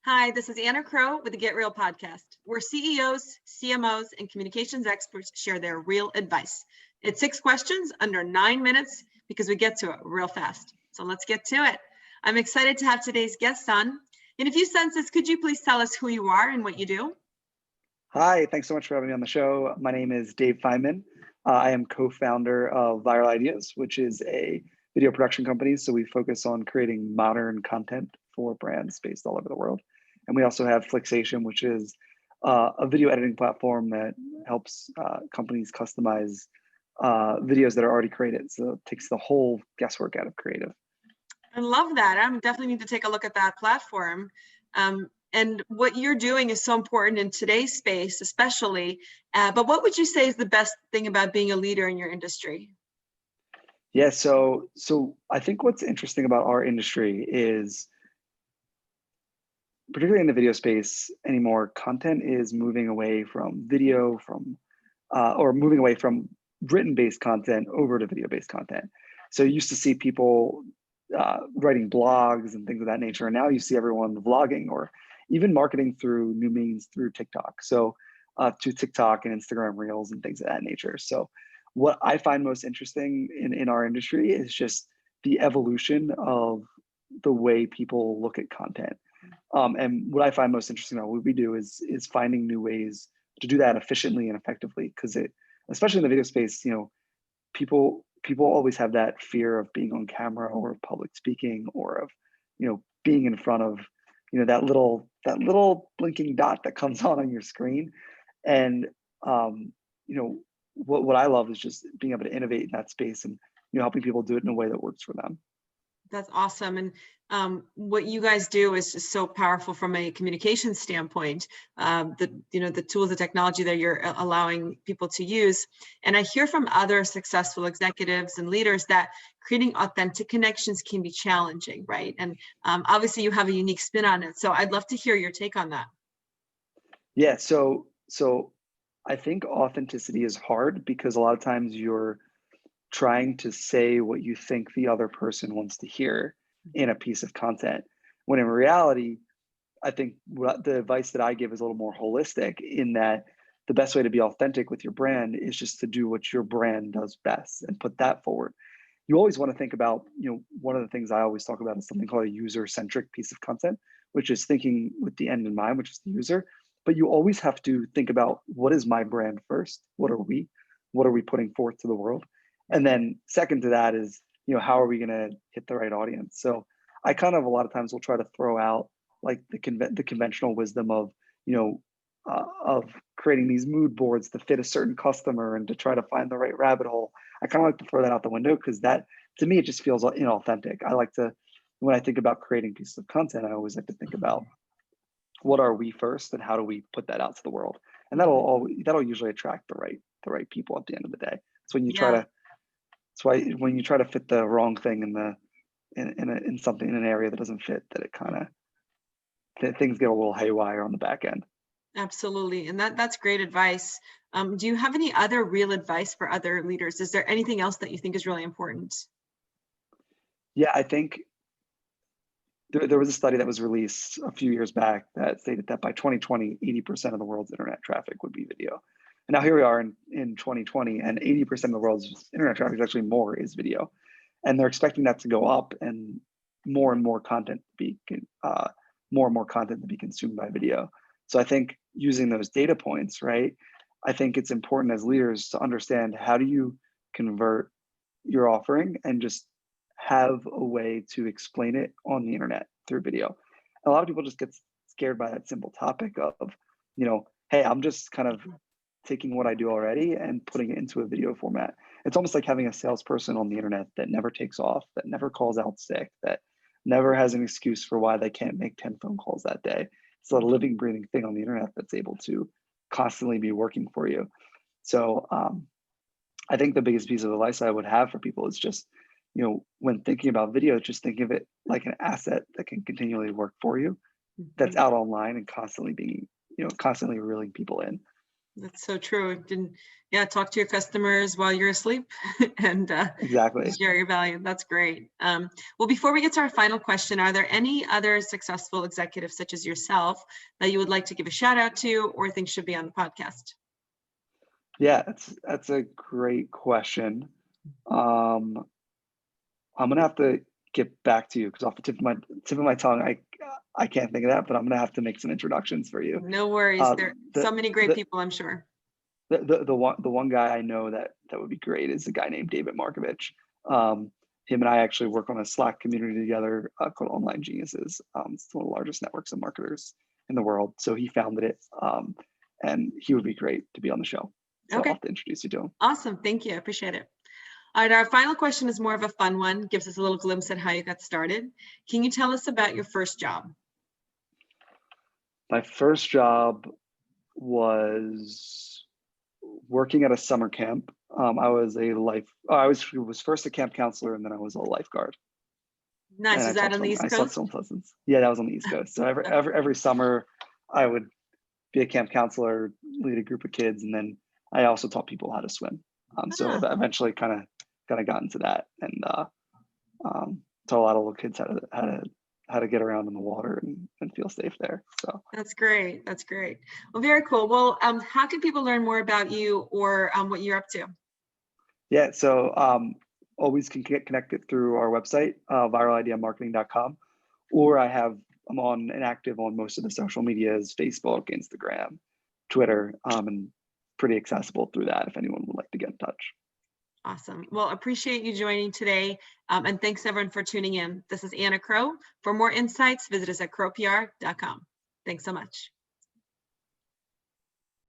Hi, this is Anna Crowe with the Get Real podcast, where CEOs, CMOs, and communications experts share their real advice. It's 6 questions under 9 minutes because we get to it real fast. So let's get to it. I'm excited to have today's guest on. In a few sentences, could you please tell us who you are and what you do? Hi, thanks so much for having me on the show. My name is Dave Feinman. I am co-founder of Viral Ideas, which is a video production company. So we focus on creating modern content for brands based all over the world. And we also have Flixation, which is a video editing platform that helps companies customize videos that are already created. So it takes the whole guesswork out of creative. I love that. I definitely need to take a look at that platform. And what you're doing is so important in today's space, especially. But what would you say is the best thing about being a leader in your industry? Yeah, so I think what's interesting about our industry is, particularly in the video space anymore, content is moving away from video, or moving away from written-based content over to video-based content. So you used to see people writing blogs and things of that nature, and now you see everyone vlogging or even marketing through new means through TikTok. So to TikTok and Instagram Reels and things of that nature. So what I find most interesting in our industry is just the evolution of the way people look at content. And what I find most interesting about what we do is finding new ways to do that efficiently and effectively. Because especially in the video space, people always have that fear of being on camera or of public speaking or of being in front of that little blinking dot that comes on your screen. And what I love is just being able to innovate in that space and helping people do it in a way that works for them. That's awesome. And what you guys do is just so powerful from a communication standpoint. The tools, the technology that you're allowing people to use. And I hear from other successful executives and leaders that creating authentic connections can be challenging, right? And obviously you have a unique spin on it. So I'd love to hear your take on that. Yeah, so I think authenticity is hard because a lot of times you're trying to say what you think the other person wants to hear in a piece of content, when in reality, I think the advice that I give is a little more holistic, in that the best way to be authentic with your brand is just to do what your brand does best and put that forward. You always want to think about, one of the things I always talk about is something called a user-centric piece of content, which is thinking with the end in mind, which is the user. But you always have to think about, what is my brand first? What are we putting forth to the world? And then second to that is, how are we going to hit the right audience? So I kind of a lot of times will try to throw out like the conventional wisdom of, of creating these mood boards to fit a certain customer and to try to find the right rabbit hole. I kind of like to throw that out the window because that, to me, it just feels inauthentic. I like to, when I think about creating pieces of content, I always like to think about, what are we first and how do we put that out to the world? And that'll usually attract the right people at the end of the day. So when you try to, that's why when you try to fit the wrong thing in something in an area that doesn't fit, that it kind of things get a little haywire on the back end. Absolutely. And that's great advice. Do you have any other real advice for other leaders? Is there anything else that you think is really important? Yeah, I think there was a study that was released a few years back that stated that by 2020, 80% of the world's internet traffic would be video. And now here we are in 2020, and 80% of the world's internet traffic, actually more, is video. And they're expecting that to go up, and more content to be consumed by video. So I think using those data points, right, I think it's important as leaders to understand, how do you convert your offering and just have a way to explain it on the internet through video. A lot of people just get scared by that simple topic of, hey, I'm just kind of taking what I do already and putting it into a video format. It's almost like having a salesperson on the internet that never takes off, that never calls out sick, that never has an excuse for why they can't make 10 phone calls that day. It's a living, breathing thing on the internet that's able to constantly be working for you. So I think the biggest piece of advice I would have for people is just, when thinking about video, just think of it like an asset that can continually work for you, that's out online and constantly being, constantly reeling people in. That's so true. And yeah, talk to your customers while you're asleep and Exactly. share your value. That's great. Well, before we get to our final question, are there any other successful executives such as yourself that you would like to give a shout out to or think should be on the podcast? Yeah, that's a great question. Um, I'm gonna have to get back to you because off the tip of my tongue, I can't think of that, but I'm gonna have to make some introductions for you. No worries. Uh, There are the so many great the people, I'm sure. the one guy I know that would be great is a guy named David Markovich. Him and I actually work on a Slack community together called Online Geniuses. It's one of the largest networks of marketers in the world. So he founded it, and he would be great to be on the show. So I'll Okay, have to introduce you to him. awesome. Thank you. I appreciate it. All right, our final question is more of a fun one, gives us a little glimpse at how you got started. Can you tell us about your first job? My first job was working at a summer camp. I was first a camp counselor and then I was a lifeguard. Nice. And Is that on the I East taught Coast? swim lessons. Yeah, that was on the East Coast. So every summer I would be a camp counselor, lead a group of kids, and then I also taught people how to swim. So Ah, I eventually kind of got into that and taught a lot of little kids how to get around in the water and feel safe there. So that's great. That's great. Well, very cool. Well, how can people learn more about you or what you're up to? yeah, so always can get connected through our website, viralideamarketing.com, or I'm on and active on most of the social medias, Facebook, Instagram, Twitter, and pretty accessible through that if anyone would like to get in touch. Awesome. Well, appreciate you joining today. And thanks everyone for tuning in. This is Anna Crowe. For more insights, visit us at crowepr.com. Thanks so much.